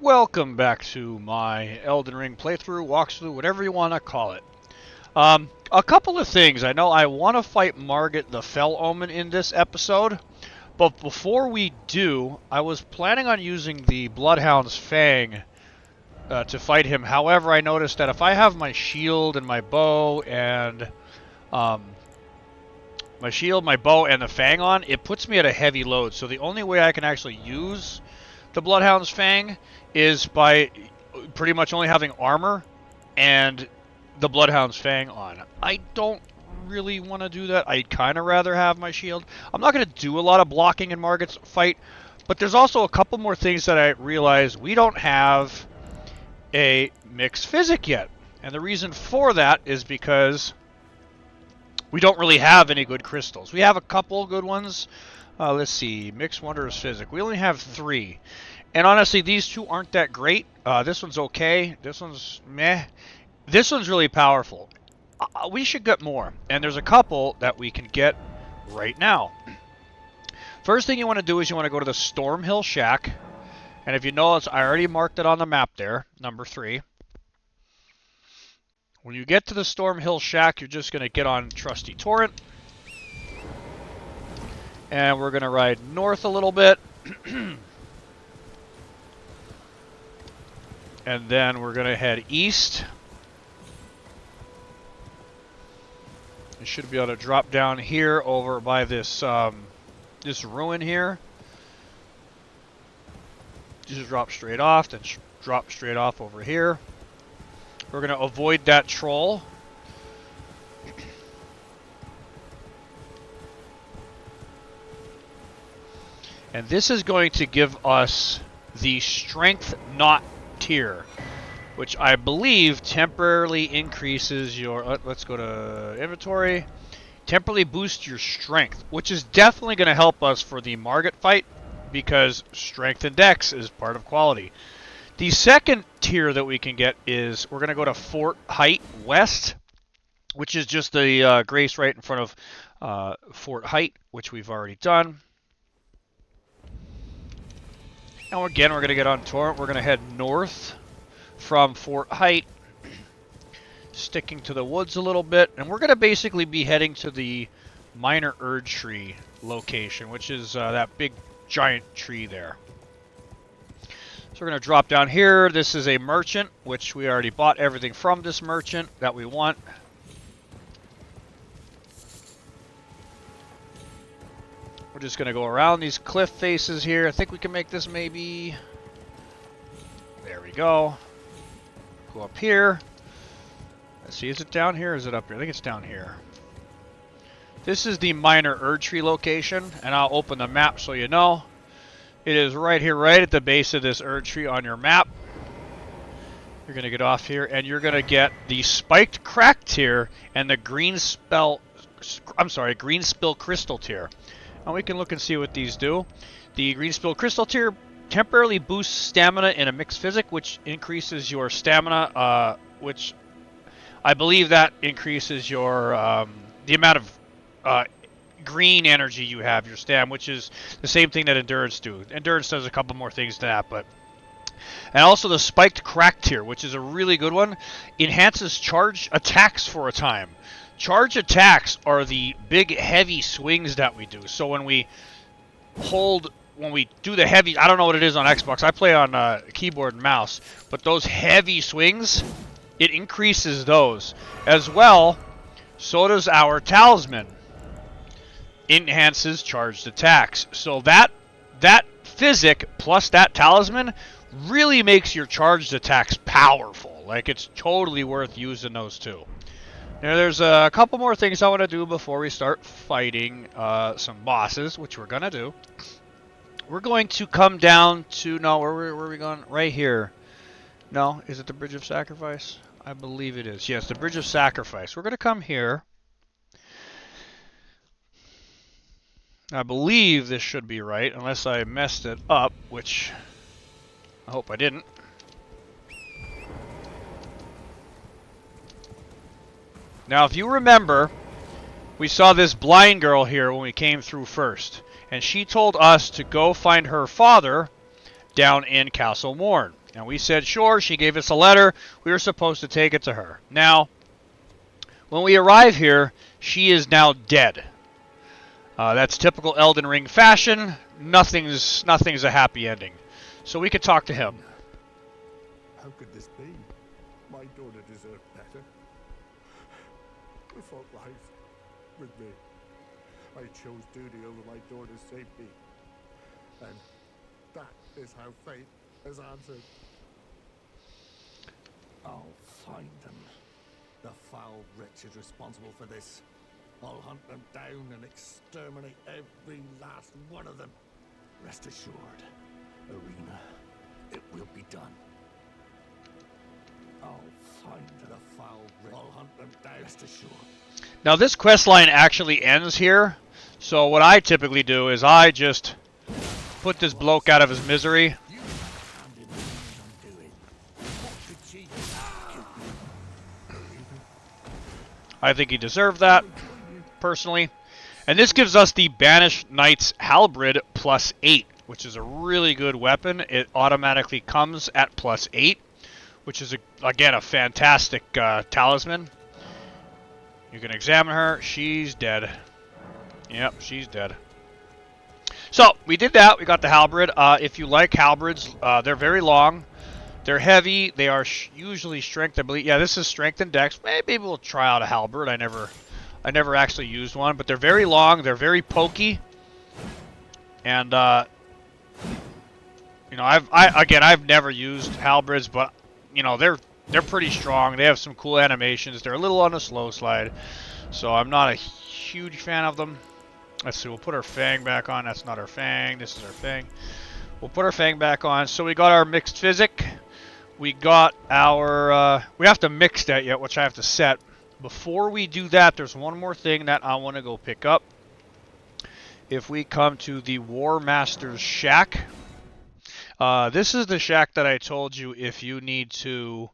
Welcome back to my Elden Ring playthrough, walkthrough, whatever you want to call it. A couple of things. I know I want to fight Margit the Fell Omen in this episode, but before we do, I was planning on using the Bloodhound's Fang to fight him. However, I noticed that if I have my shield and my bow and um, my bow, and the Fang on, it puts me at a heavy load. So the only way I can actually use the Bloodhound's Fang is by pretty much only having armor and the Bloodhound's Fang on. I don't really want to do that. I'd kind of rather have my shield. I'm not going to do a lot of blocking in Margit's fight, but there's also a couple more things that I realize we don't have a mixed physic yet. And the reason for that is because we don't really have any good crystals. We have a couple good ones. Let's see, Mixed Wondrous Physic. We only have 3. And honestly, these two aren't that great. This one's okay. This one's meh. This one's really powerful. We should get more. And there's a couple that we can get right now. First thing you want to do is you want to go to the Stormhill Shack. And if you notice, I already marked it on the map there, number 3. When you get to the Stormhill Shack, you're just going to get on Trusty Torrent. And we're going to ride north a little bit. And then we're going to head east. You should be able to drop down here over by this this ruin here. Just drop straight off, then drop straight off over here. We're going to avoid that troll. And this is going to give us the Strength Knot tier, which I believe temporarily increases your... let's go to inventory. Temporarily boost your strength, which is definitely going to help us for the Margit fight, because strength and dex is part of quality. The second tier that we can get is we're going to go to Fort Height West, which is just the grace right in front of Fort Height, which we've already done. And again, we're going to get on Torrent. We're going to head north from Fort Height, sticking to the woods a little bit. And we're going to basically be heading to the Minor Erd Tree location, which is that big giant tree there. So we're going to drop down here. This is a merchant, which we already bought everything from this merchant that we want. We're just going to go around these cliff faces here. I think we can make this maybe... There we go. Go up here. Let's see, is it down here or is it up here? I think it's down here. This is the Minor Erd Tree location, and I'll open the map so you know. It is right here, right at the base of this Erd Tree on your map. You're going to get off here, and you're going to get the Spiked Crack tier and the Green Spill Crystal tier. And we can look and see what these do. The Green Spill Crystal tier temporarily boosts stamina in a mixed physic, which increases your stamina, which I believe that increases your the amount of green energy you have, your stam, which is the same thing that Endurance do. Endurance does a couple more things to that, but... And also the Spiked Crack tier, which is a really good one, enhances charge attacks for a time. Charge attacks are the big heavy swings that we do. So when we do the heavy, I don't know what it is on Xbox. I play on keyboard and mouse, but those heavy swings, it increases those. As well, so does our Talisman. Enhances charged attacks. So that physic plus that Talisman really makes your charged attacks powerful. Like, it's totally worth using those two. Now, there's a couple more things I want to do before we start fighting some bosses, which we're going to do. We're going to come down to... No, where are we going? Right here. No, is it the Bridge of Sacrifice? I believe it is. Yes, the Bridge of Sacrifice. We're going to come here. I believe this should be right, unless I messed it up, which I hope I didn't. Now, if you remember, we saw this blind girl here when we came through first, and she told us to go find her father down in Castle Morn. And we said, sure. She gave us a letter. We were supposed to take it to her. Now, when we arrive here, she is now dead. That's typical Elden Ring fashion. Nothing's a happy ending. So we could talk to him. How could this be? My daughter deserved better. I fought life with me. I chose duty over my daughter's safety. And that is how fate has answered. I'll find them. The foul wretches responsible for this. I'll hunt them down and exterminate every last one of them. Rest assured, Arena, it will be done. I'll find the foul wretches. I'll hunt them down. Rest assured. Now this quest line actually ends here. So what I typically do is I just put this bloke out of his misery. I think he deserved that, personally. And this gives us the Banished Knight's Halberd plus 8, which is a really good weapon. It automatically comes at plus 8, which is, again, a fantastic talisman. You can examine her. She's dead. Yep, she's dead. So, we did that. We got the halberd. If you like halberds, they're very long. They're heavy. They are usually strength, I believe. Yeah, this is strength and dex. Maybe we'll try out a halberd. I never actually used one, but they're very long. They're very pokey. And you know, I've never used halberds, but you know, they're pretty strong. They have some cool animations. They're a little on the slow slide, so I'm not a huge fan of them. Let's see. We'll put our fang back on. That's not our fang. This is our fang. We'll put our fang back on. So we got our mixed physic. We got our, we have to mix that yet, which I have to set. Before we do that, there's one more thing that I want to go pick up. If we come to the War Master's Shack. This is the shack that I told you if you need to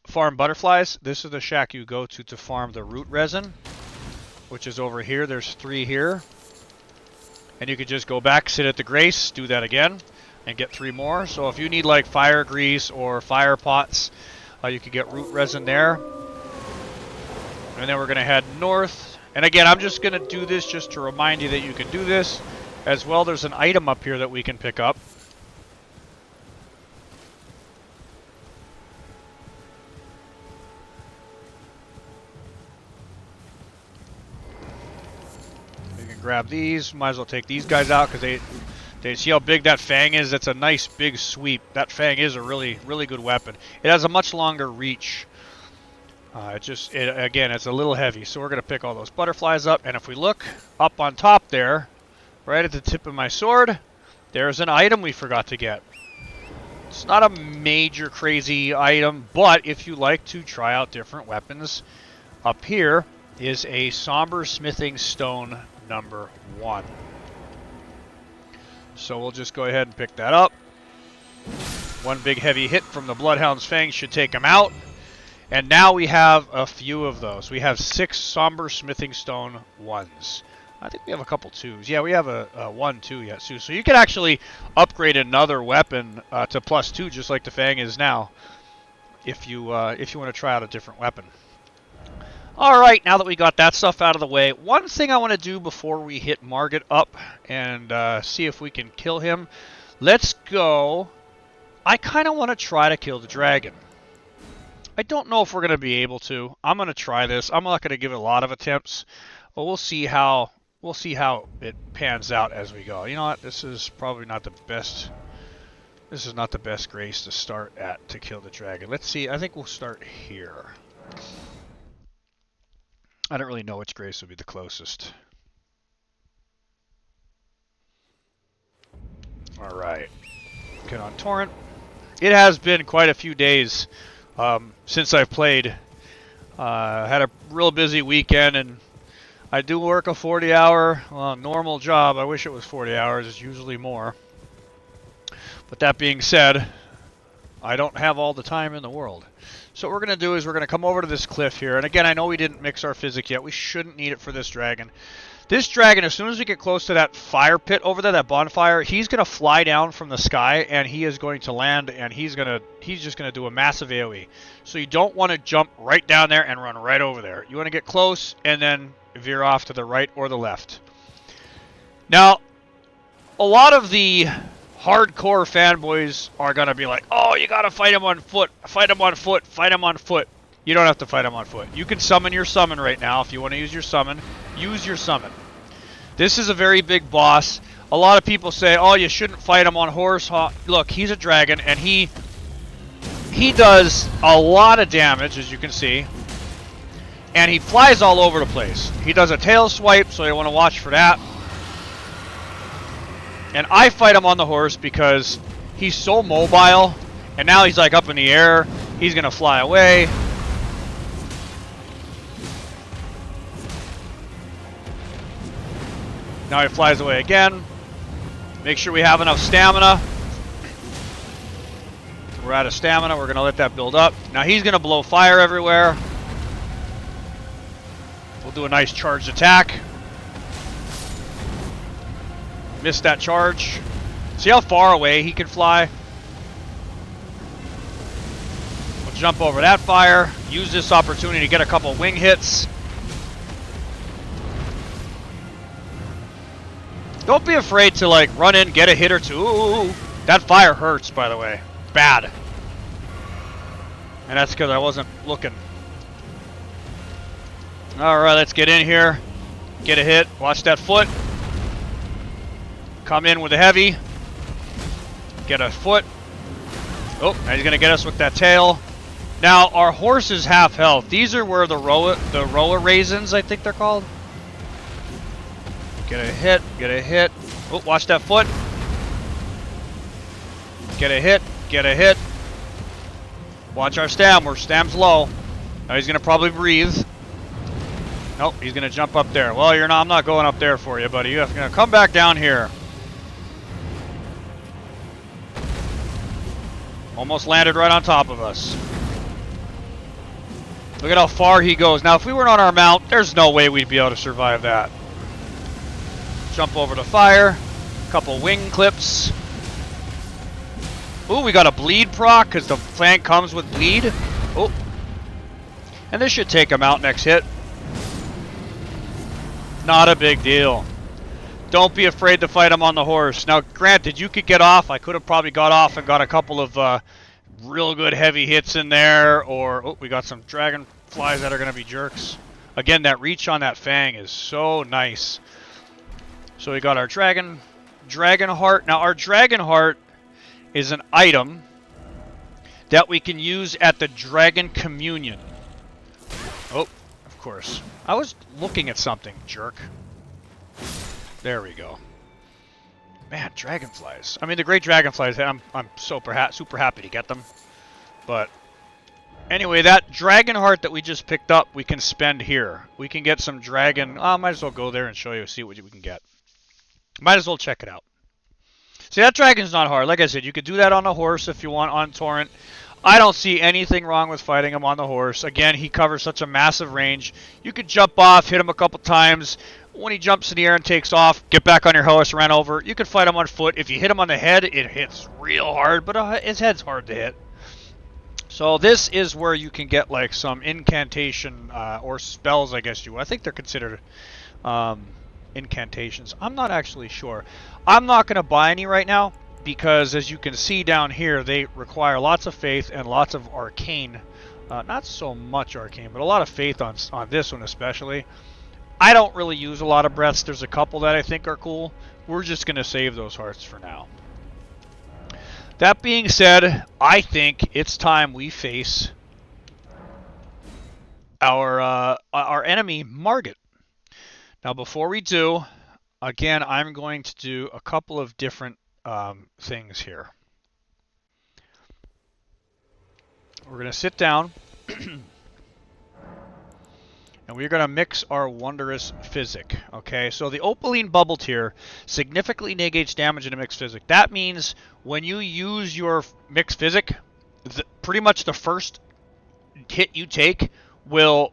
farm butterflies. This is the shack you go to farm the root resin, which is over here. There's 3 here. And you could just go back, sit at the Grace, do that again, and get 3 more. So if you need like fire grease or fire pots, you could get root resin there. And then we're going to head north. And again, I'm just going to do this just to remind you that you can do this. As well, there's an item up here that we can pick up. We can grab these. Might as well take these guys out because they see how big that fang is. That's a nice big sweep. That fang is a really good weapon. It has a much longer reach. Again, it's a little heavy, so we're going to pick all those butterflies up. And if we look up on top there, right at the tip of my sword, there's an item we forgot to get. It's not a major crazy item, but if you like to try out different weapons, up here is a Somber Smithing Stone number 1. So we'll just go ahead and pick that up. One big heavy hit from the Bloodhound's Fang should take him out. And now we have a few of those. We have 6 Somber Smithing Stone 1s. I think we have a couple 2s. Yeah, we have a 1, 2 yet, too. So you can actually upgrade another weapon to +2, just like the Fang is now, if you want to try out a different weapon. All right, now that we got that stuff out of the way, one thing I want to do before we hit Margit up and see if we can kill him. Let's go. I kind of want to try to kill the dragon. I don't know if we're going to be able to. I'm going to try this. I'm not going to give it a lot of attempts, but we'll see how it pans out as we go. You know what? This is probably not the best. This is not the best Grace to start at to kill the dragon. Let's see. I think we'll start here. I don't really know which Grace would be the closest. All right. Get on Torrent. It has been quite a few days since I've played. Had a real busy weekend, and I do work a 40-hour normal job. I wish it was 40 hours. It's usually more. But that being said, I don't have all the time in the world. So what we're going to do is we're going to come over to this cliff here. And again, I know we didn't mix our physic yet. We shouldn't need it for this dragon. This dragon, as soon as we get close to that fire pit over there, that bonfire, he's gonna fly down from the sky and he is going to land and he's just gonna do a massive AoE. So you don't want to jump right down there and run right over there. You want to get close and then veer off to the right or the left. Now, a lot of the hardcore fanboys are gonna be like, "Oh, you gotta fight him on foot, fight him on foot, fight him on foot." You don't have to fight him on foot. You can summon your summon right now. If you want to use your summon, use your summon. This is a very big boss. A lot of people say, oh, you shouldn't fight him on horse. Look, he's a dragon, and he does a lot of damage, as you can see. And he flies all over the place. He does a tail swipe, so you want to watch for that. And I fight him on the horse because he's so mobile. And now he's like up in the air. He's going to fly away. Now he flies away again. Make sure we have enough stamina. We're out of stamina. We're going to let that build up. Now he's going to blow fire everywhere. We'll do a nice charged attack. Missed that charge. See how far away he can fly? We'll jump over that fire. Use this opportunity to get a couple wing hits. Don't be afraid to like run in, get a hit or two. Ooh, that fire hurts, by the way. Bad. And that's because I wasn't looking. Alright, let's get in here. Get a hit. Watch that foot. Come in with a heavy. Get a foot. Oh, now he's going to get us with that tail. Now, our horse is half health. These are where the Roa raisins, I think they're called. Get a hit, get a hit. Oh, watch that foot. Get a hit, get a hit. Watch our stam, our stam's low. Now he's gonna probably breathe. Nope, he's gonna jump up there. Well, you're not, I'm not going up there for you, buddy. You're gonna come back down here. Almost landed right on top of us. Look at how far he goes. Now, if we weren't on our mount, there's no way we'd be able to survive that. Jump over the fire. Couple wing clips. Ooh, we got a bleed proc because the fang comes with bleed. Oh. And this should take him out next hit. Not a big deal. Don't be afraid to fight him on the horse. Now, granted, you could get off. I could have probably got off and got a couple of real good heavy hits in there. Or, oh, we got some dragonflies that are going to be jerks. Again, that reach on that fang is so nice. So we got our dragon heart. Now our dragon heart is an item that we can use at the dragon communion. Oh, of course. I was looking at something, jerk. There we go. Man, dragonflies. I mean, the great dragonflies, I'm super happy to get them. But anyway, that dragon heart that we just picked up, we can spend here. We can get some dragon. I might as well go there and show you, see what we can get. Might as well check it out. See, that dragon's not hard. Like I said, you could do that on a horse if you want on torrent. I don't see anything wrong with fighting him on the horse. Again, he covers such a massive range. You could jump off, hit him a couple times. When he jumps in the air and takes off, get back on your horse, run over. You could fight him on foot. If you hit him on the head, it hits real hard, but his head's hard to hit. So this is where you can get like some incantation or spells, I guess I think they're considered incantations. I'm not actually sure. I'm not going to buy any right now because, as you can see down here, they require lots of faith and lots of arcane. Not so much arcane, but a lot of faith on this one especially. I don't really use a lot of breaths. There's a couple that I think are cool. We're just going to save those hearts for now. That being said, I think it's time we face our enemy, Margit. Now, before we do, again, I'm going to do a couple of different things here. We're going to sit down, and we're going to mix our wondrous physic. Okay, so the opaline bubble tier significantly negates damage in a mixed physic. That means when you use your mixed physic, pretty much the first hit you take will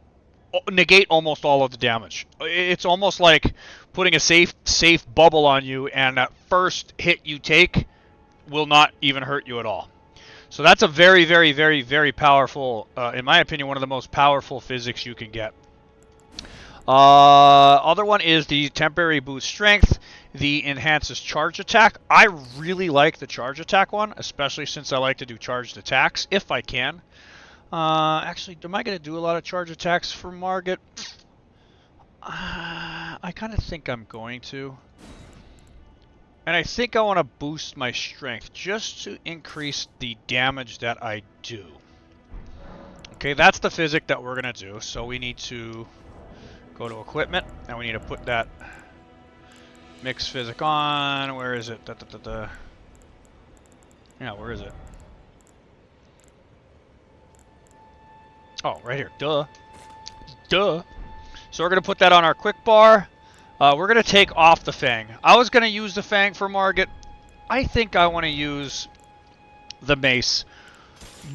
negate almost all of the damage. It's almost like putting a safe bubble on you, and that first hit you take will not even hurt you at all. So that's a very, very, very, very powerful, in my opinion, one of the most powerful physics you can get. Other one is the temporary boost strength. The enhances charge attack. I really like the charge attack one, especially since I like to do charged attacks if I can. Actually, am I going to do a lot of charge attacks for Margit? I kind of think I'm going to. And I think I want to boost my strength just to increase the damage that I do. Okay, that's the physic that we're going to do. So we need to go to equipment, and we need to put that mix physic on. Where is it? Yeah, where is it? Oh, right here. Duh. Duh. So we're going to put that on our quick bar. We're going to take off the Fang. I was going to use the Fang for Margit. I think I want to use the Mace.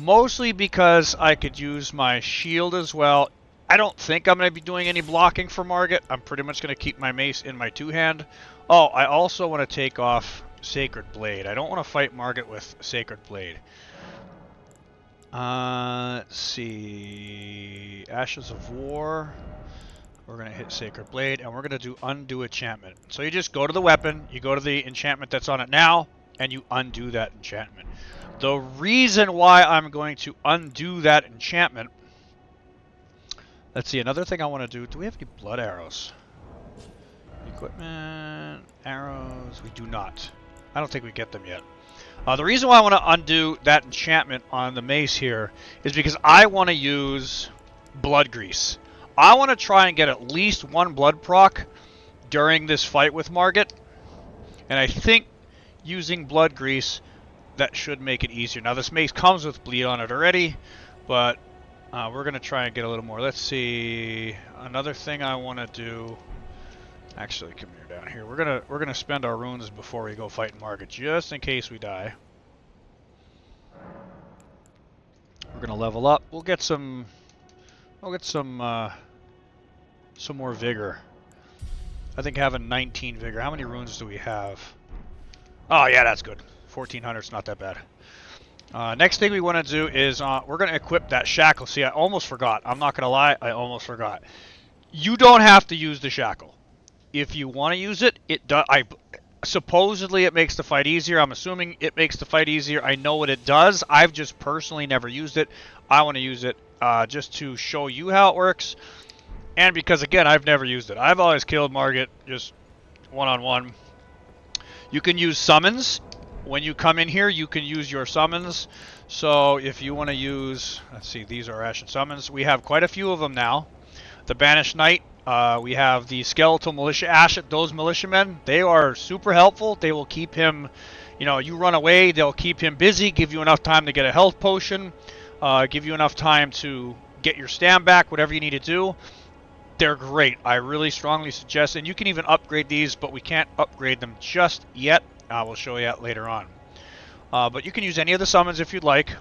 Mostly because I could use my shield as well. I don't think I'm going to be doing any blocking for Margit. I'm pretty much going to keep my Mace in my two-hand. Oh, I also want to take off Sacred Blade. I don't want to fight Margit with Sacred Blade. Let's see. Ashes of War. We're going to hit Sacred Blade, and we're going to do Undo Enchantment. So you just go to the weapon, you go to the enchantment that's on it now, and you undo that enchantment. The reason why I'm going to undo that enchantment... Let's see, another thing I want to do... Do we have any blood arrows? Equipment... Arrows... We do not. I don't think we get them yet. The reason why I want to undo that enchantment on the mace here is because I want to use Blood Grease. I want to try and get at least one blood proc during this fight with Margit. And I think using Blood Grease, that should make it easier. Now this mace comes with bleed on it already, but we're going to try and get a little more. Let's see. Another thing I want to do... Actually, come here down here. We're gonna spend our runes before we go fight Margit, just in case we die. We're gonna level up. We'll get some more vigor. I think having 19 vigor. How many runes do we have? Oh yeah, that's good. 1400 is not that bad. Next thing we want to do is we're gonna equip that shackle. See, I almost forgot. I'm not gonna lie, I almost forgot. You don't have to use the shackle. If you want to use it, it does. Supposedly it makes the fight easier. I'm assuming it makes the fight easier. I know what it does. I've just personally never used it. I want to use it just to show you how it works. And because, again, I've never used it. I've always killed Margit just one-on-one. You can use summons. When you come in here, you can use your summons. So if you want to use... Let's see, these are Ashen Summons. We have quite a few of them now. The Banished Knight. We have the Skeletal Militia Ash. Those militiamen, they are super helpful. They will keep him, you run away, they'll keep him busy, give you enough time to get a health potion, give you enough time to get your stam back, whatever you need to do. They're great. I really strongly suggest, and you can even upgrade these, but we can't upgrade them just yet. We'll show you that later on. But you can use any of the summons if you'd like.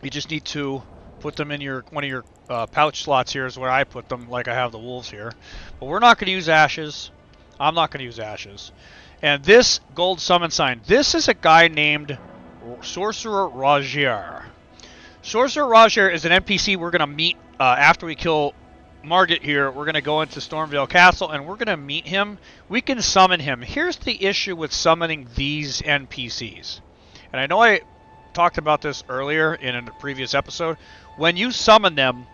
You just need to put them in one of your pouch slots. Here is where I put them, like I have the wolves here. But we're not going to use ashes. I'm not going to use ashes. And this gold summon sign, this is a guy named Sorcerer Rogier. Sorcerer Rogier is an NPC we're going to meet after we kill Margit here. We're going to go into Stormvale Castle and we're going to meet him. We can summon him. Here's the issue with summoning these NPCs. And I know I talked about this earlier in a previous episode. When you summon them,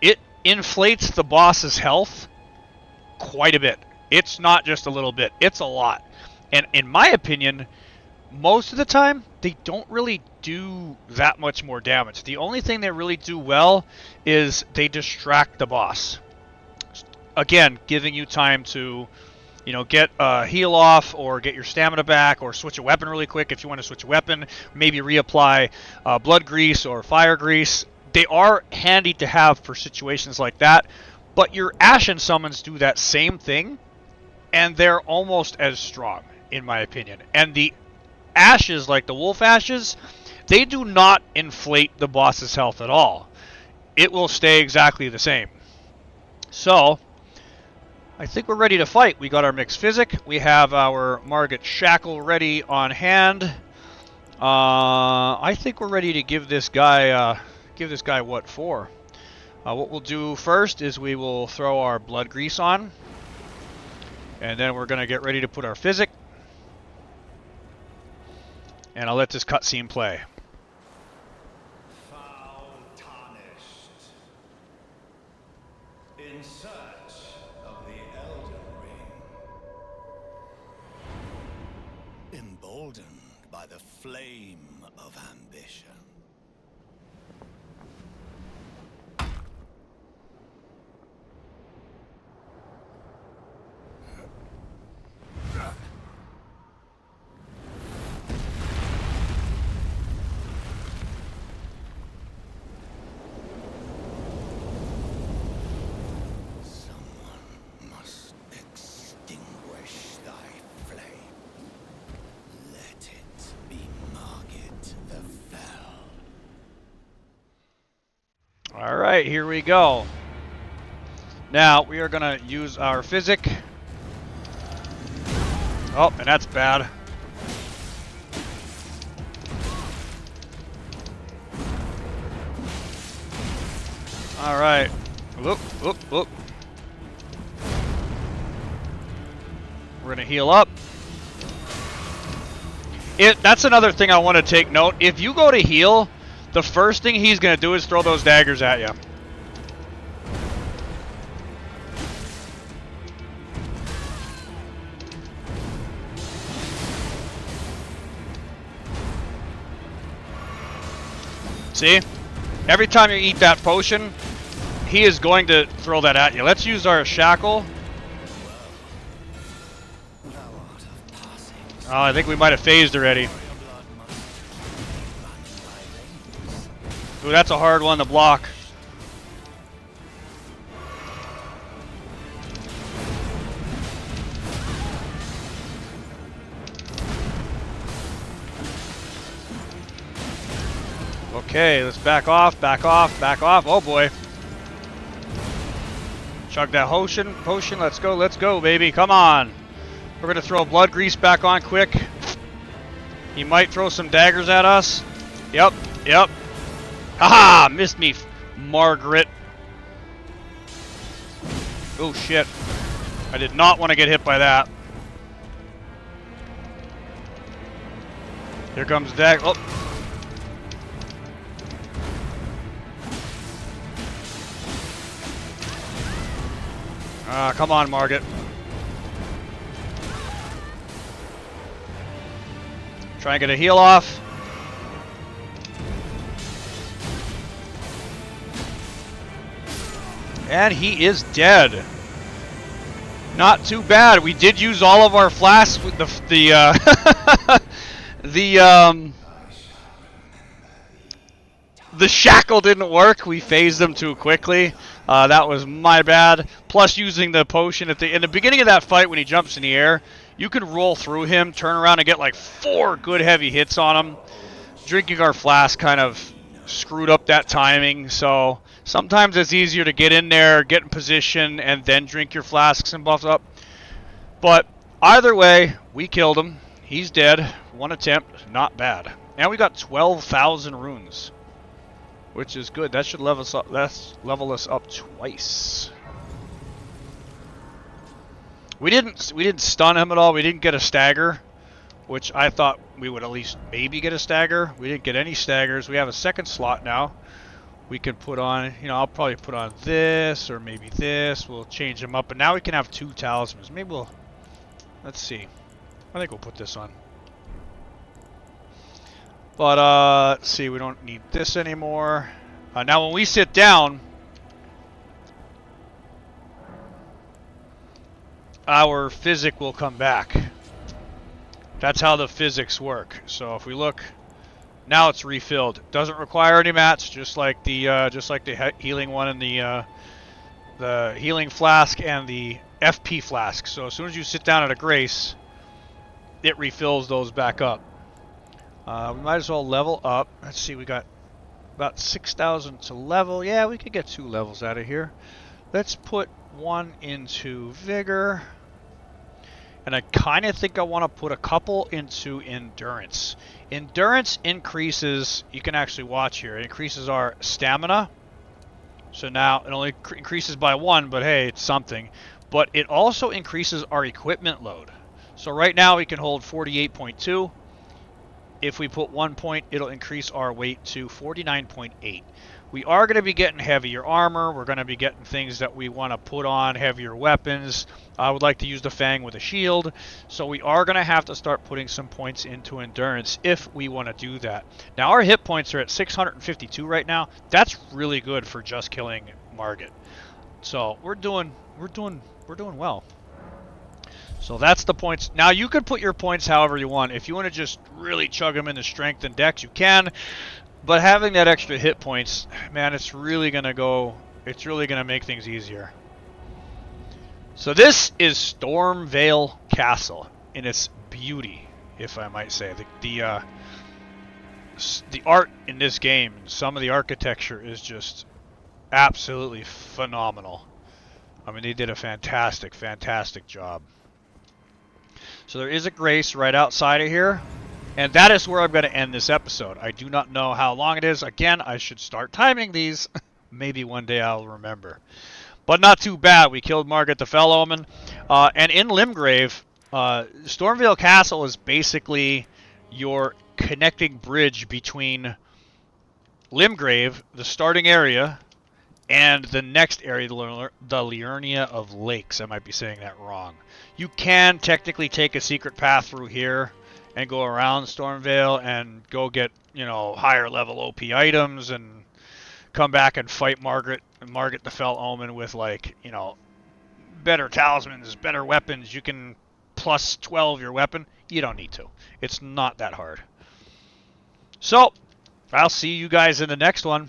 it inflates the boss's health quite a bit. It's not just a little bit, it's a lot. And in my opinion, most of the time, they don't really do that much more damage. The only thing they really do well is they distract the boss. Again, giving you time to, get a heal off or get your stamina back or switch a weapon really quick if you want to switch a weapon. Maybe reapply blood grease or fire grease. They are handy to have for situations like that, but your Ashen summons do that same thing, and they're almost as strong, in my opinion. And the ashes, like the wolf ashes, they do not inflate the boss's health at all. It will stay exactly the same. So, I think we're ready to fight. We got our mixed physic. We have our Margit Shackle ready on hand. I think we're ready to give this guy what for. What we'll do first is we will throw our blood grease on, and then we're gonna get ready to put our physic. And I'll let this cutscene play. Foul tarnished. In search of the Elden Ring. Emboldened by the flame of ambition. Someone must extinguish thy flame. Let it be Margit the Fell. Alright, here we go. Now, we are gonna use our physic. Oh, and that's bad. Alright. Look, look, look. We're gonna heal up. That's another thing I want to take note. If you go to heal, the first thing he's gonna do is throw those daggers at you. See? Every time you eat that potion, he is going to throw that at you. Let's use our shackle. Oh, I think we might have phased already. Ooh, that's a hard one to block. Okay, let's back off, back off, back off. Oh boy. Chug that potion, let's go, baby, come on. We're gonna throw blood grease back on quick. He might throw some daggers at us. Yep, yep. Haha, missed me, Margaret. Oh shit. I did not want to get hit by that. Here comes Dag. Oh. Come on, Margit. Try and get a heal off. And he is dead. Not too bad. We did use all of our flasks with the shackle didn't work. We phased them too quickly. That was my bad. Plus using the potion in the beginning of that fight when he jumps in the air, you can roll through him, turn around and get like 4 good heavy hits on him. Drinking our flask kind of screwed up that timing, so sometimes it's easier to get in there, get in position, and then drink your flasks and buff up. But either way, we killed him. He's dead. 1 attempt. Not bad. And we got 12,000 runes, which is good. That should level us up. That's level us up twice. We didn't stun him at all. We didn't get a stagger, which I thought we would at least maybe get a stagger. We didn't get any staggers. We have a second slot now. We can put on, I'll probably put on this or maybe this. We'll change them up, and now we can have 2 talismans. Maybe we'll, let's see. I think we'll put this on. But let's see, we don't need this anymore. Now when we sit down, our physic will come back. That's how the physics work. So if we look, now it's refilled. Doesn't require any mats, just like the healing one and the healing flask and the FP flask. So as soon as you sit down at a grace, it refills those back up. We might as well level up. Let's see, we got about 6,000 to level. Yeah, we could get 2 levels out of here. Let's put one into Vigor. And I kind of think I want to put a couple into Endurance. Endurance increases, you can actually watch here, it increases our stamina. So now it only increases by 1, but hey, it's something. But it also increases our equipment load. So right now we can hold 48.2. If we put 1 point, it'll increase our weight to 49.8. We are going to be getting heavier armor. We're going to be getting things that we want to put on, heavier weapons. I would like to use the Fang with a shield. So we are going to have to start putting some points into Endurance if we want to do that. Now our hit points are at 652 right now. That's really good for just killing Margit. So we're doing well. So that's the points. Now you can put your points however you want. If you want to just really chug them into strength and dex, you can. But having that extra hit points, man, it's really going to make things easier. So this is Stormvale Castle in its beauty, if I might say. The art in this game, some of the architecture is just absolutely phenomenal. I mean, they did a fantastic, fantastic job. So there is a grace right outside of here. And that is where I'm going to end this episode. I do not know how long it is. Again, I should start timing these. Maybe one day I'll remember. But not too bad. We killed Margit the Fell Omen. And in Limgrave, Stormvale Castle is basically your connecting bridge between Limgrave, the starting area, and the next area, the Liurnia of Lakes. I might be saying that wrong. You can technically take a secret path through here and go around Stormvale and go get, higher level OP items and come back and fight Margit the Fell Omen with, better talismans, better weapons. You can plus 12 your weapon. You don't need to. It's not that hard. So, I'll see you guys in the next one.